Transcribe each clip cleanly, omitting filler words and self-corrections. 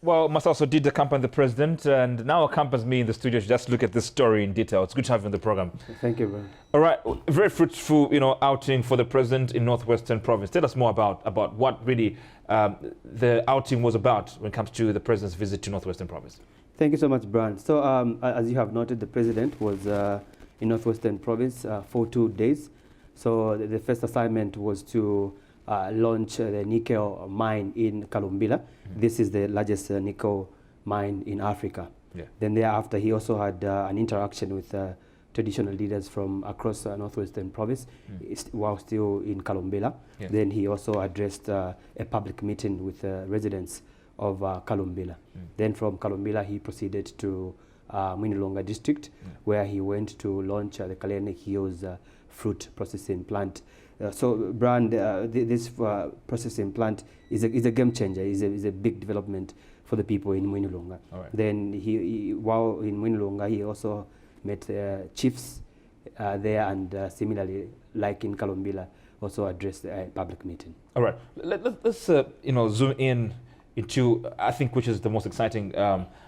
Well, Must also did accompany the president and now accompanies me in the studio to just look at this story in detail. It's good to have you on the program. Thank you, bro. All right, very fruitful, outing for the president in Northwestern Province. Tell us more about what really the outing was about when it comes to the president's visit to Northwestern Province. Thank you so much, Brian. So, as you have noted, the president was in Northwestern Province for 2 days. So, the first assignment was to launch the nickel mine in Kalumbila. This is the largest nickel mine in Africa. Yeah. Then thereafter, he also had an interaction with traditional leaders from across Northwestern Province while still in Kalumbila. Yeah. Then he also addressed a public meeting with residents of Kalumbila. Then from Kalumbila, he proceeded to Mwinilunga district, where he went to launch the Kalumbila Hills fruit processing plant. So, Brian, this processing plant is a game changer. Is a big development for the people in Mwinilunga. Right. Then while in Mwinilunga, he also met chiefs there, and similarly, like in Kalumbila, also addressed a public meeting. All right, let's zoom in into, I think, which is the most exciting,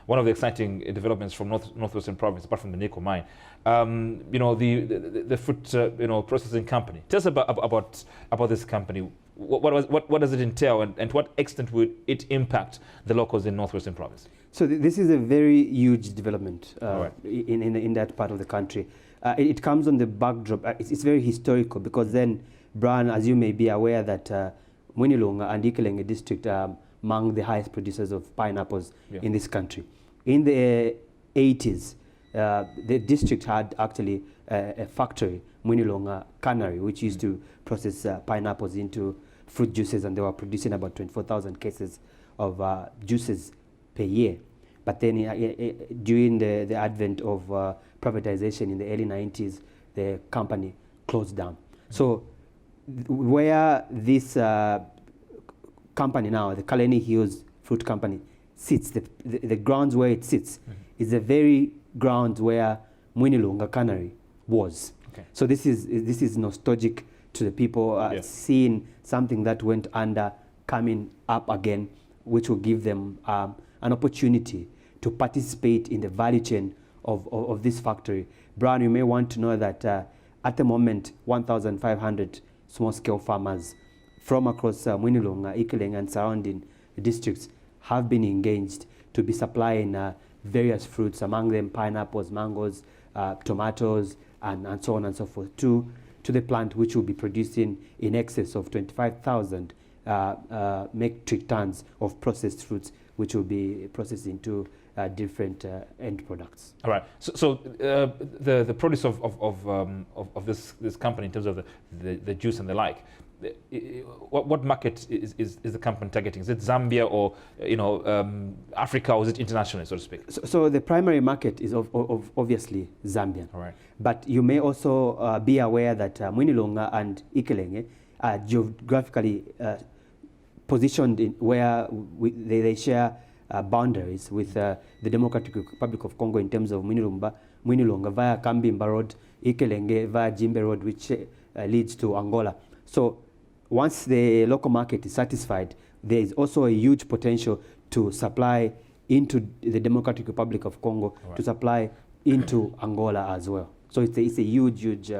one of the exciting developments from Northwestern Province, apart from the nickel mine. The fruit processing company. Tell us about this company. What does it entail, and to what extent would it impact the locals in Northwestern Province? So this is a very huge development right. in that part of the country. It comes on the backdrop. It's very historical because then, Brian, as you may be aware, that Mwinilunga and Hichilema district are among the highest producers of pineapples in this country. In the 80s, the district had actually a factory, Mwinilunga Cannery, which used to process pineapples into fruit juices, and they were producing about 24,000 cases of juices per year. But then during the advent of privatization in the early 90s, the company closed down. So where this company now, the Kalumbila Hills Fruit Company, sits, the grounds where it sits is the very ground where Mwinilunga Cannery was. Okay. So this is nostalgic to the people seeing something that went under coming up again, which will give them an opportunity to participate in the value chain of this factory. Brian, you may want to know that at the moment, 1,500 small-scale farmers from across Mwinilunga, Hichilema, and surrounding districts have been engaged to be supplying various fruits, among them pineapples, mangoes, tomatoes, and so on and so forth, to the plant, which will be producing in excess of 25,000 metric tons of processed fruits, which will be processed into different end products. All right. So the produce of this company in terms of the juice and the like, what market is the company targeting? Is it Zambia or Africa, or is it internationally, so to speak? So the primary market is of obviously Zambia. All right. But you may also be aware that Mwinilunga and Hichilema are geographically positioned in where they share boundaries with the Democratic Republic of Congo in terms of Mwinilunga via Kambimba Road, Hichilema via Jimbe Road, which leads to Angola. So once the local market is satisfied, there is also a huge potential to supply into the Democratic Republic of Congo, to supply into Angola as well. So it's a huge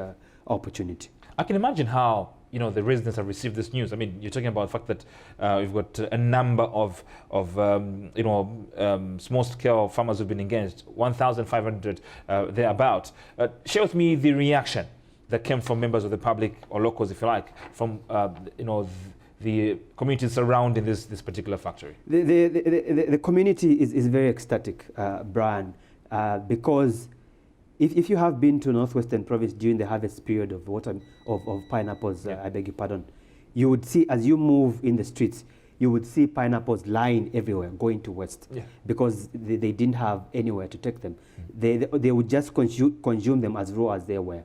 opportunity. I can imagine how the residents have received this news. I mean, you're talking about the fact that we've got a number of small-scale farmers who've been engaged, 1,500 thereabout. Share with me the reaction that came from members of the public, or locals, if you like, from the communities surrounding this particular factory. The community is very ecstatic, Brian, because if you have been to Northwestern Province during the harvest period of pineapples, I beg your pardon, you would see, as you move in the streets, you would see pineapples lying everywhere, going to West, because they didn't have anywhere to take them. They would just consume them as raw as they were.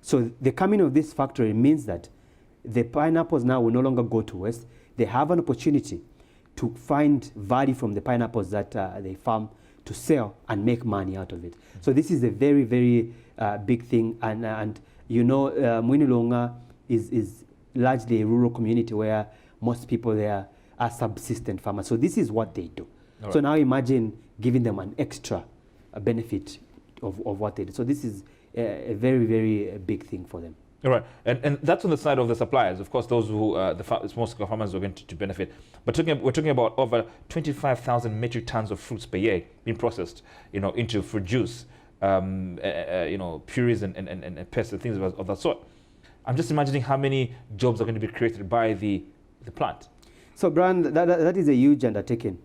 So the coming of this factory means that the pineapples now will no longer go to West. They have an opportunity to find value from the pineapples that they farm, to sell and make money out of it. So this is a very, very big thing. And Mwinilunga is largely a rural community where most people there are subsistent farmers. So this is what they do. So now imagine giving them an extra benefit of what they do. So this is a very, very big thing for them. All right, and that's on the side of the suppliers. Of course, those who the small scale farmers are going to benefit. But we're talking about over 25,000 metric tons of fruits per year being processed, into fruit juice, purees and pests and things of that sort. I'm just imagining how many jobs are going to be created by the plant. So, Brian, that is a huge undertaking.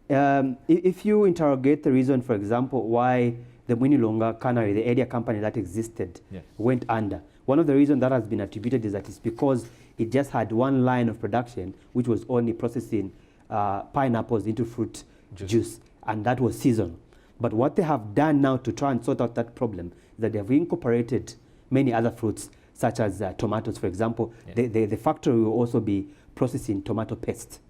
If you interrogate the reason, for example, why the Mwinilunga cannery, the area company that existed, went under, one of the reasons that has been attributed is that it's because it just had one line of production, which was only processing pineapples into fruit juice, and that was seasonal. But what they have done now to try and sort out that problem is that they have incorporated many other fruits, such as tomatoes, for example. The factory will also be processing tomato paste.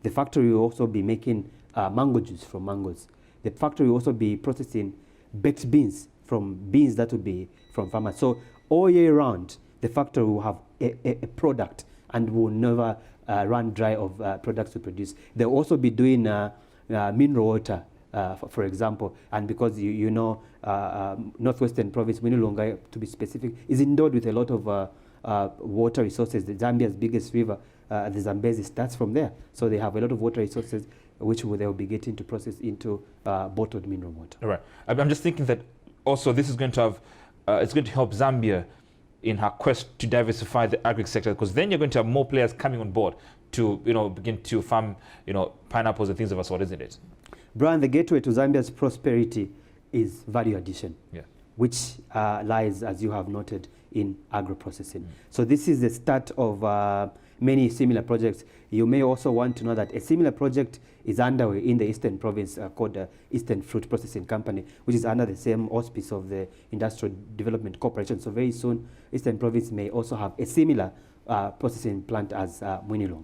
The factory will also be making mango juice from mangoes. The factory will also be processing baked beans from beans that will be from farmers. So all year round, the factory will have a product and will never run dry of products to produce. They'll also be doing mineral water, for example, and because Northwestern Province, Mwinilunga, to be specific, is endowed with a lot of water resources. The Zambia's biggest river, the Zambezi, starts from there. So they have a lot of water resources, which they'll be getting to process into bottled mineral water. All right. I'm just thinking that also this is going to have, it's going to help Zambia in her quest to diversify the agri sector, because then you're going to have more players coming on board to begin to farm pineapples and things of that sort, isn't it? Brian, the gateway to Zambia's prosperity is value addition, which lies, as you have noted, in agro-processing. So this is the start of many similar projects. You may also want to know that a similar project is underway in the Eastern Province called the Eastern Fruit Processing Company, which is under the same auspice of the Industrial Development Corporation. So very soon, Eastern Province may also have a similar processing plant as Mwinilunga.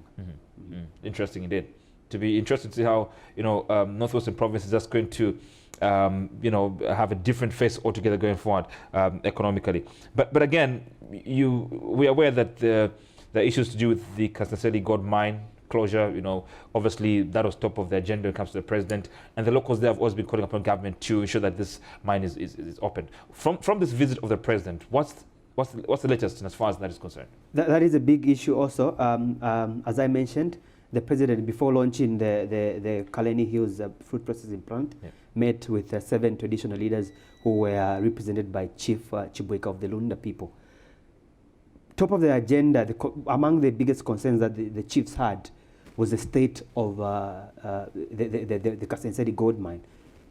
Interesting indeed. To be interested to see how Northwestern Province is just going to have a different face altogether going forward economically. But again, we are aware that the issues to do with the Kasneseli gold mine closure, obviously that was top of the agenda when it comes to the president, and the locals there have always been calling upon government to ensure that this mine is opened. From this visit of the president, what's the latest as far as that is concerned? That is a big issue also. As I mentioned, the president, before launching the Kaleni Hills fruit processing plant, met with 7 traditional leaders who were represented by Chief Chibuika of the Lunda people. Top of the agenda, among the biggest concerns that the chiefs had was the state of the Kasenseri gold mine.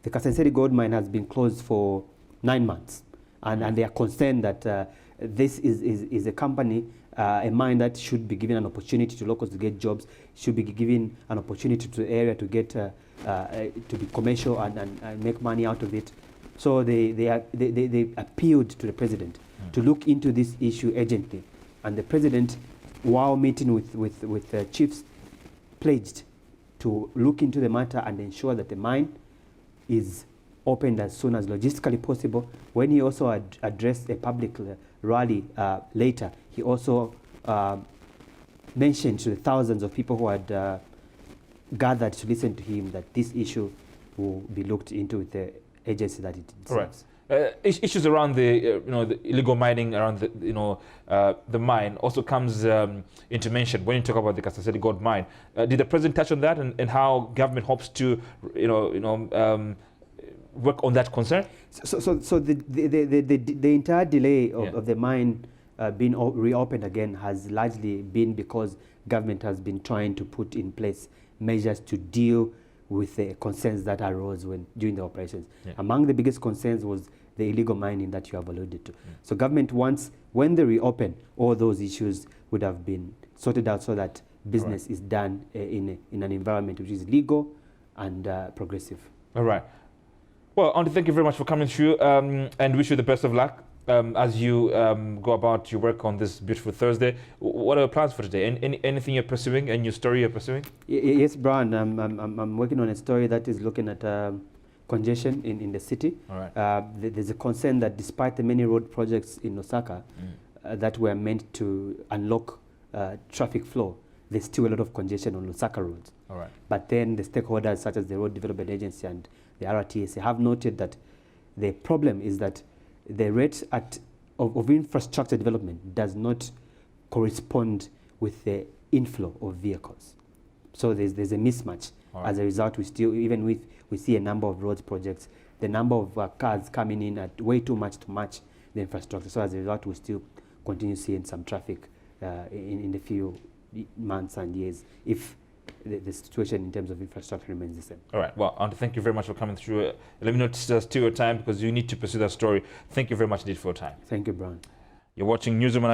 The Kasenseri gold mine has been closed for 9 months, and they are concerned that this is a company, a mine that should be given an opportunity to locals to get jobs, should be given an opportunity to the area to get to be commercial and make money out of it. So they appealed to the president to look into this issue urgently, and the president, while meeting with the chiefs, pledged to look into the matter and ensure that the mine is opened as soon as logistically possible. When he also addressed a public rally later, he also mentioned to the thousands of people who had gathered to listen to him that this issue will be looked into with the agency that it serves. Issues around the illegal mining around the mine also comes into mention when you talk about the Kasneseli gold mine. Did the president touch on that and how government hopes to work on that concern? So the entire delay of the mine being reopened again has largely been because government has been trying to put in place measures to deal with the concerns that arose during the operations. Among the biggest concerns was the illegal mining that you have alluded to. So government wants, when they reopen, all those issues would have been sorted out so that business is done in an environment which is legal and progressive. All right. Well, Auntie, thank you very much for coming through and wish you the best of luck as you go about your work on this beautiful Thursday. What are your plans for today? Anything you're pursuing? Any new story you're pursuing? Yes, Brian. I'm working on a story that is looking at congestion in the city. All right. There's a concern that despite the many road projects in Osaka that were meant to unlock traffic flow, there's still a lot of congestion on Lusaka roads. All right. But then the stakeholders such as the Road Development Agency and the RTSA have noted that the problem is that the rate of infrastructure development does not correspond with the inflow of vehicles. So there's a mismatch. Right. As a result, we see a number of roads projects, the number of cars coming in at way too much to match the infrastructure. So as a result, we still continue seeing some traffic in the few months and years if the situation in terms of infrastructure remains the same. All right. Well, Auntie, thank you very much for coming through. Let me not steal your time because you need to pursue that story. Thank you very much indeed for your time. Thank you, Brian. You're watching Newsroom on